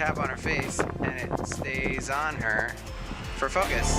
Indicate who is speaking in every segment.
Speaker 1: tap on her face and it stays on her for focus.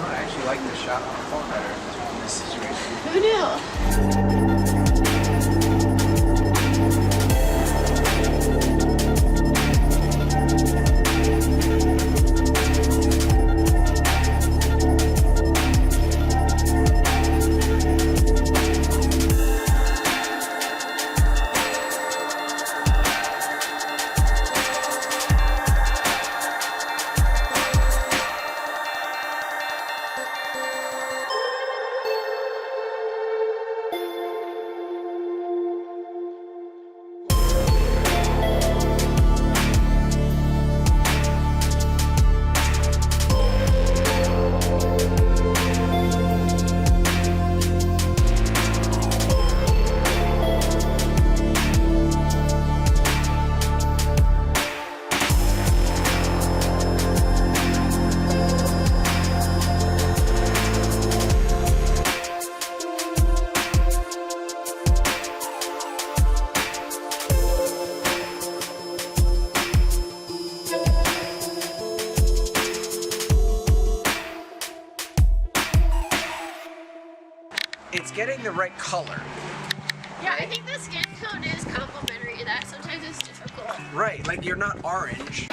Speaker 1: I like the shot on the phone better in this situation.
Speaker 2: Who knew?
Speaker 1: It's getting the right color.
Speaker 2: Yeah, I think the skin tone is complementary. That sometimes is difficult.
Speaker 1: Right, like you're not orange.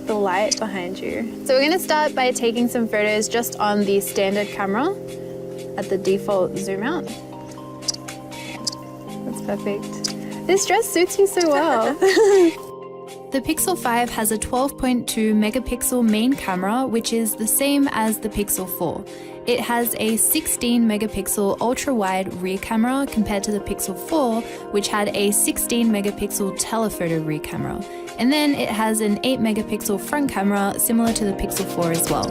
Speaker 3: The light behind you. So we're going to start by taking some photos just on the standard camera at the default zoom out. That's perfect. This dress suits you so well.
Speaker 4: The Pixel 5 has a 12.2 megapixel main camera, which is the same as the Pixel 4. It has a 16 megapixel ultra-wide rear camera compared to the Pixel 4, which had a 16 megapixel telephoto rear camera. And then it has an 8 megapixel front camera, similar to the Pixel 4 as well.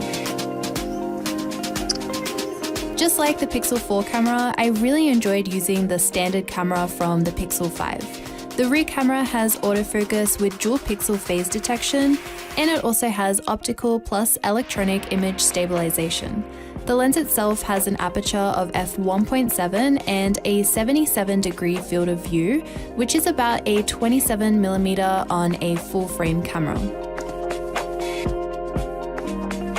Speaker 4: Just like the Pixel 4 camera, I really enjoyed using the standard camera from the Pixel 5. The rear camera has autofocus with dual pixel phase detection, and it also has optical plus electronic image stabilization. The lens itself has an aperture of f1.7 and a 77-degree field of view, which is about a 27mm on a full-frame camera.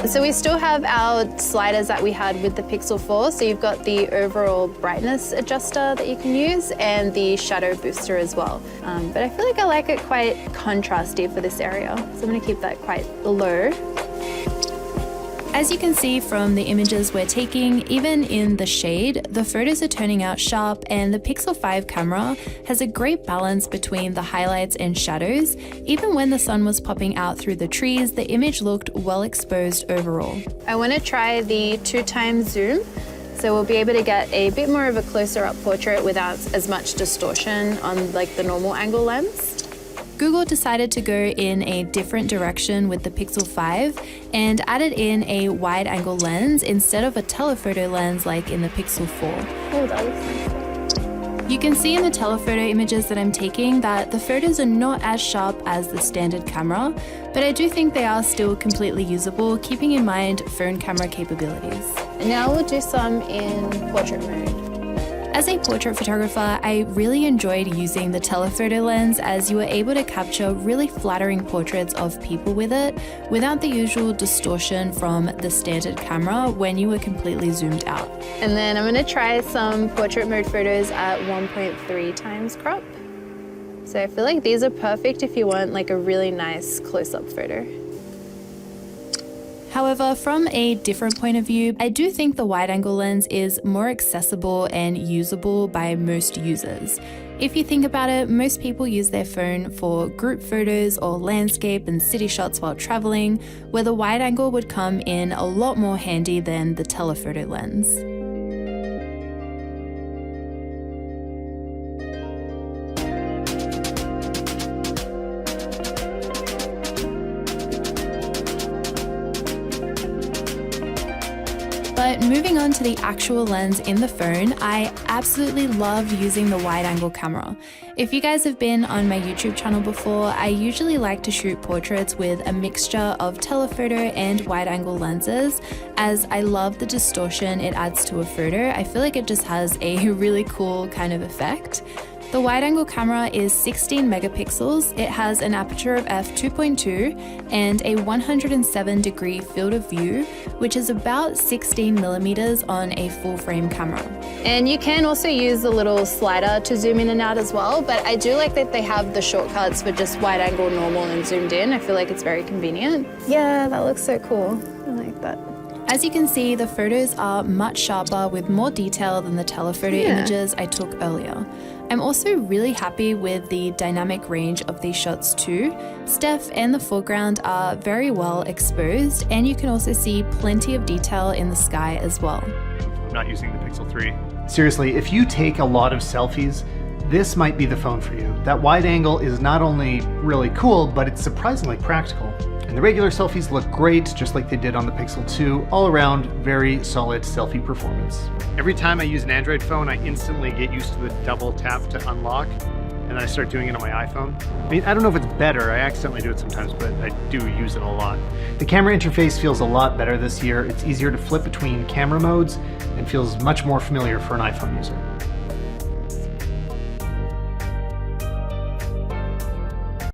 Speaker 3: So we still have our sliders that we had with the Pixel 4. So you've got the overall brightness adjuster that you can use and the shadow booster as well. But I feel like I like it quite contrasty for this area. So I'm gonna keep that quite low.
Speaker 4: As you can see from the images we're taking, even in the shade, the photos are turning out sharp, and the Pixel 5 camera has a great balance between the highlights and shadows. Even when the sun was popping out through the trees, the image looked well exposed overall.
Speaker 3: I want to try the 2x zoom. So we'll be able to get a bit more of a closer up portrait without as much distortion on like the normal angle lens.
Speaker 4: Google decided to go in a different direction with the Pixel 5 and added in a wide-angle lens instead of a telephoto lens like in the Pixel 4.
Speaker 3: Oh, that looks nice.
Speaker 4: You can see in the telephoto images that I'm taking that the photos are not as sharp as the standard camera, but I do think they are still completely usable, keeping in mind phone camera capabilities.
Speaker 3: And now we'll do some in portrait mode.
Speaker 4: As a portrait photographer, I really enjoyed using the telephoto lens as you were able to capture really flattering portraits of people with it without the usual distortion from the standard camera when you were completely zoomed out.
Speaker 3: And then I'm going to try some portrait mode photos at 1.3x crop. So I feel like these are perfect if you want like a really nice close-up photo.
Speaker 4: However, from a different point of view, I do think the wide-angle lens is more accessible and usable by most users. If you think about it, most people use their phone for group photos or landscape and city shots while traveling, where the wide-angle would come in a lot more handy than the telephoto lens. But moving on to the actual lens in the phone, I absolutely love using the wide-angle camera. If you guys have been on my YouTube channel before, I usually like to shoot portraits with a mixture of telephoto and wide-angle lenses, as I love the distortion it adds to a photo. I feel like it just has a really cool kind of effect. The wide-angle camera is 16 megapixels, it has an aperture of f2.2 and a 107-degree field of view, which is about 16 millimeters on a full-frame camera.
Speaker 3: And you can also use the little slider to zoom in and out as well, but I do like that they have the shortcuts for just wide-angle, normal, and zoomed in. I feel like it's very convenient. Yeah, that looks so cool. I like that.
Speaker 4: As you can see, the photos are much sharper with more detail than the telephoto images I took earlier. I'm also really happy with the dynamic range of these shots too. Steph and the foreground are very well exposed, and you can also see plenty of detail in the sky as well.
Speaker 5: I'm not using the Pixel 3. Seriously, if you take a lot of selfies, this might be the phone for you. That wide angle is not only really cool, but it's surprisingly practical. And the regular selfies look great, just like they did on the Pixel 2. All around, very solid selfie performance. Every time I use an Android phone, I instantly get used to the double tap to unlock, and then I start doing it on my iPhone. I mean, I don't know if it's better, I accidentally do it sometimes, but I do use it a lot. The camera interface feels a lot better this year. It's easier to flip between camera modes and feels much more familiar for an iPhone user.